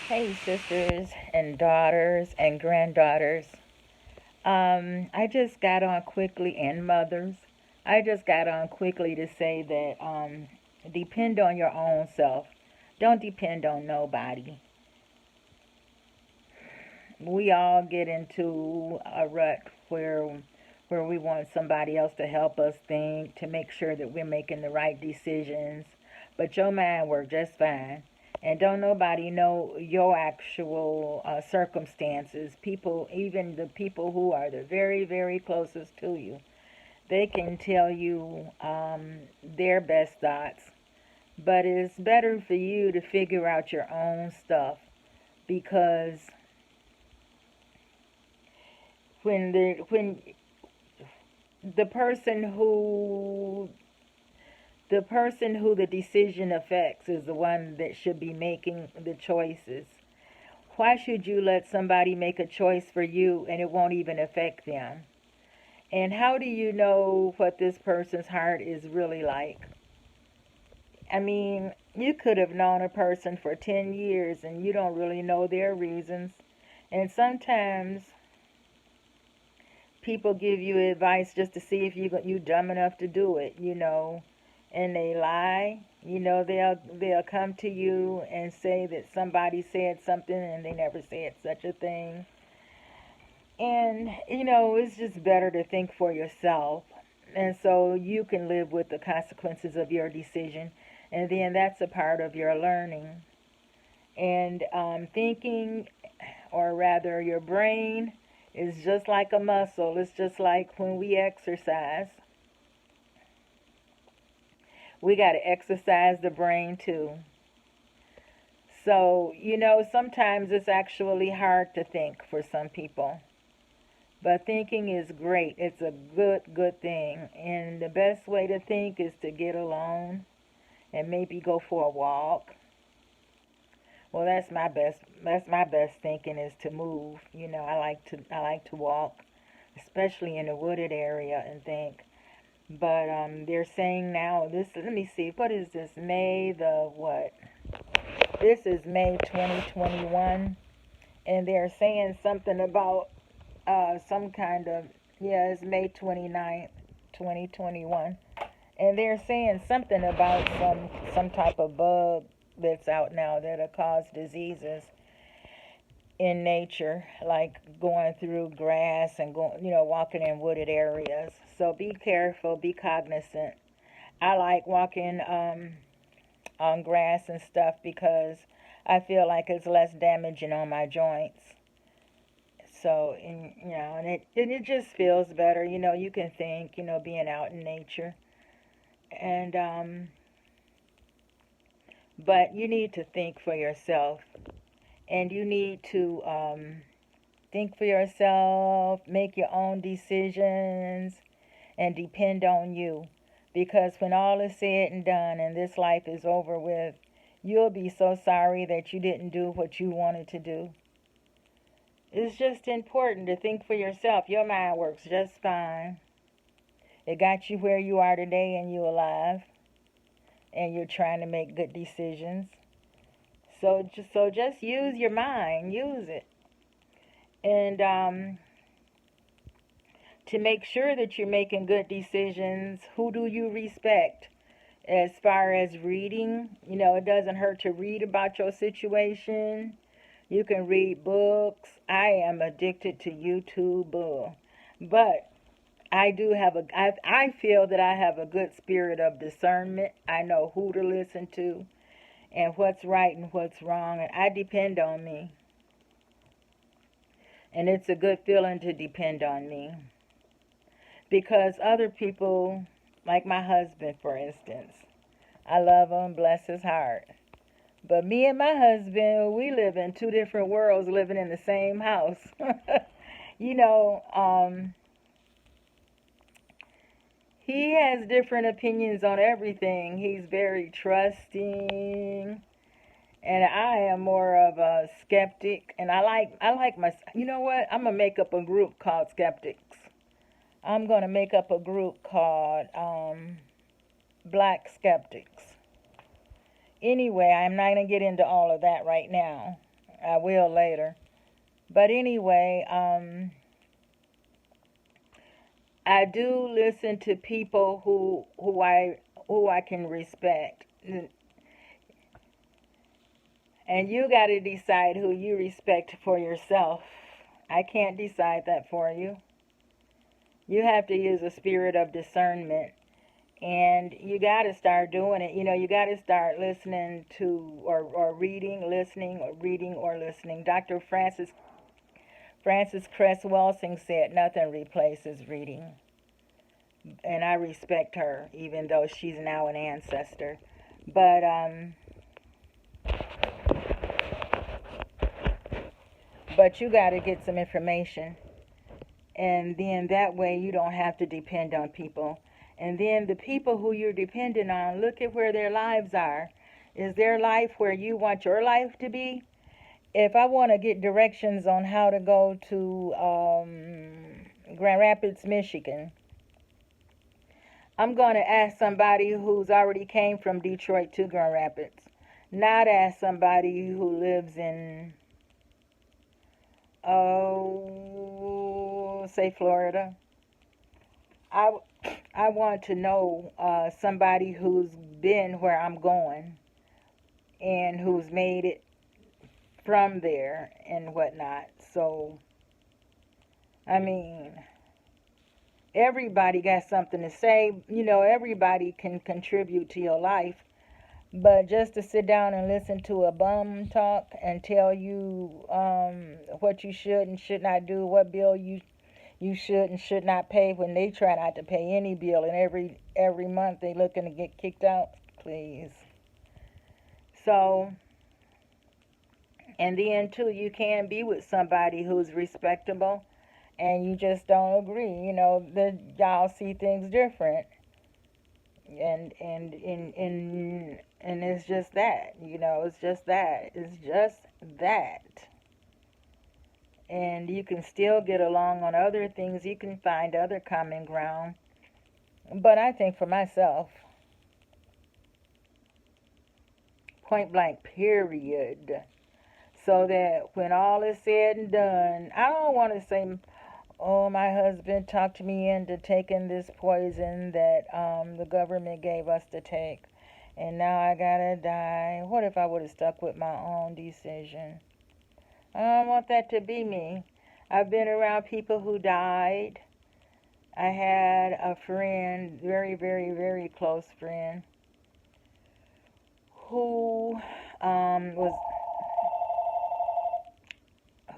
Hey, sisters and daughters and granddaughters. I just got on quickly, and mothers. I just got on quickly to say that depend on your own self. Don't depend on nobody. We all get into a rut where we want somebody else to help us think, to make sure that we're making the right decisions. But your mind works just fine. And don't nobody know your actual circumstances. People, even the people who are the very, very closest to you, they can tell you their best thoughts. But it's better for you to figure out your own stuff because when the person who the decision affects is the one that should be making the choices. Why should you let somebody make a choice for you and it won't even affect them? And how do you know what this person's heart is really like? I mean, you could have known a person for 10 years and you don't really know their reasons. And sometimes people give you advice just to see if you dumb enough to do it, and they lie. They'll come to you and say that somebody said something and they never said such a thing. And it's just better to think for yourself, and so you can live with the consequences of your decision, and then that's a part of your learning. And thinking, or rather your brain, is just like a muscle. It's just like when we exercise. We got to exercise the brain too. So, sometimes it's actually hard to think for some people. But thinking is great. It's a good thing. And the best way to think is to get alone and maybe go for a walk. Well, that's my best thinking is to move. I like to walk, especially in a wooded area, and think. But they're saying now this. Let me see. What is this? May the what? This is May 2021, and they're saying something about some kind of, yeah. It's May 29th, 2021, and they're saying something about some type of bug that's out now that'll cause diseases in nature, like going through grass and walking in wooded areas. So be careful, be cognizant. I like walking on grass and stuff because I feel like it's less damaging on my joints. So, and it just feels better. You can think, being out in nature. And, but you need to think for yourself. And you need to think for yourself, make your own decisions, and depend on you. Because when all is said and done and this life is over with, you'll be so sorry that you didn't do what you wanted to do. It's just important to think for yourself. Your mind works just fine. It got you where you are today and you're alive and you're trying to make good decisions. So just use your mind, use it. And to make sure that you're making good decisions, who do you respect? As far as reading, it doesn't hurt to read about your situation. You can read books. I am addicted to YouTube, but I feel that I have a good spirit of discernment. I know who to listen to and what's right and what's wrong, and I depend on me. And it's a good feeling to depend on me because other people, like my husband, for instance, I love him, bless his heart. But me and my husband, we live in two different worlds living in the same house. you know, um, he has different opinions on everything. He's very trusting, and I am more of a skeptic. And I like my. You know what? I'm gonna make up a group called Skeptics. I'm gonna make up a group called Black Skeptics. Anyway, I'm not gonna get into all of that right now. I will later. But anyway, I do listen to people who I can respect. And you got to decide who you respect for yourself. I can't decide that for you. You have to use a spirit of discernment. And you got to start doing it. You got to start listening to, or reading, listening, or reading, or listening. Dr. Frances Cress Welsing said nothing replaces reading. And I respect her, even though she's now an ancestor. But you got to get some information. And then that way you don't have to depend on people. And then the people who you're dependent on, look at where their lives are. Is their life where you want your life to be? If I want to get directions on how to go to Grand Rapids, Michigan, I'm going to ask somebody who's already came from Detroit to Grand Rapids, not ask somebody who lives in, say Florida. I, I want to know somebody who's been where I'm going and who's made it from there and whatnot. So, I mean, everybody got something to say. Everybody can contribute to your life. But just to sit down and listen to a bum talk and tell you what you should and should not do, what bill you should and should not pay, when they try not to pay any bill, and every month they looking to get kicked out, please. So, and then too, you can be with somebody who's respectable and you just don't agree. Y'all see things different. And it's just that. It's just that. It's just that. And you can still get along on other things. You can find other common ground. But I think for myself, point blank, period, so that when all is said and done, I don't want to say, oh, my husband talked me into taking this poison that the government gave us to take, and now I gotta die. What if I would have stuck with my own decision? I don't want that to be me. I've been around people who died. I had a friend, very, very, very close friend, who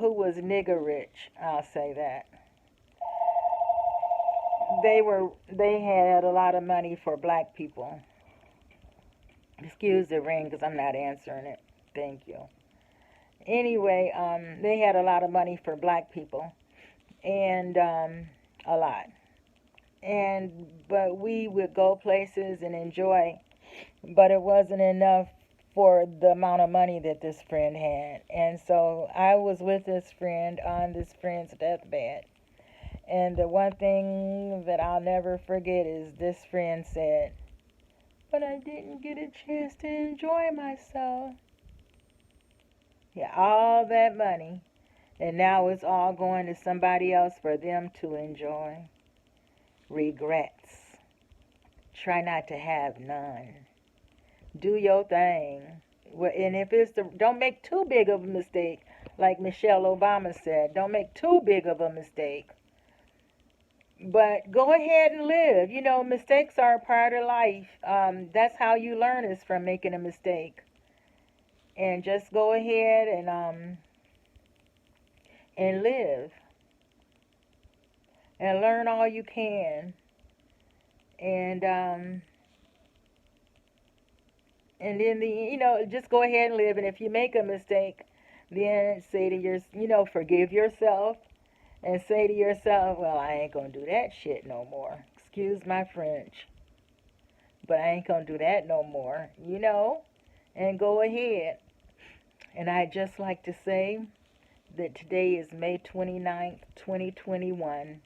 was nigger rich. I'll say that. They had a lot of money for black people. Excuse the ring because I'm not answering it. Thank you. Anyway, they had a lot of money for black people, and a lot. But we would go places and enjoy, but it wasn't enough for the amount of money that this friend had. And so I was with this friend on this friend's deathbed. And the one thing that I'll never forget is this friend said, but I didn't get a chance to enjoy myself. Yeah, all that money, and now it's all going to somebody else for them to enjoy. Regrets. Try not to have none. Do your thing. And if don't make too big of a mistake, like Michelle Obama said, don't make too big of a mistake. But go ahead and live. Mistakes are a part of life. That's how you learn, is from making a mistake. And just go ahead and live and learn all you can. And then just go ahead and live. And if you make a mistake, then say to forgive yourself. And say to yourself, well, I ain't going to do that shit no more. Excuse my French. But I ain't going to do that no more, and go ahead. And I'd just like to say that today is May 29th, 2021.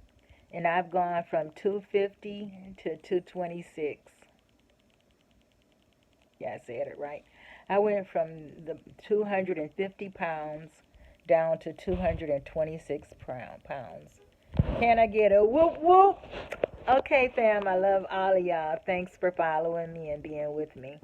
And I've gone from 250 to 226. Yeah, I said it right. I went from the 250 pounds down to 226 pounds. Can I get a whoop whoop? Okay, fam, I love all of y'all. Thanks for following me and being with me.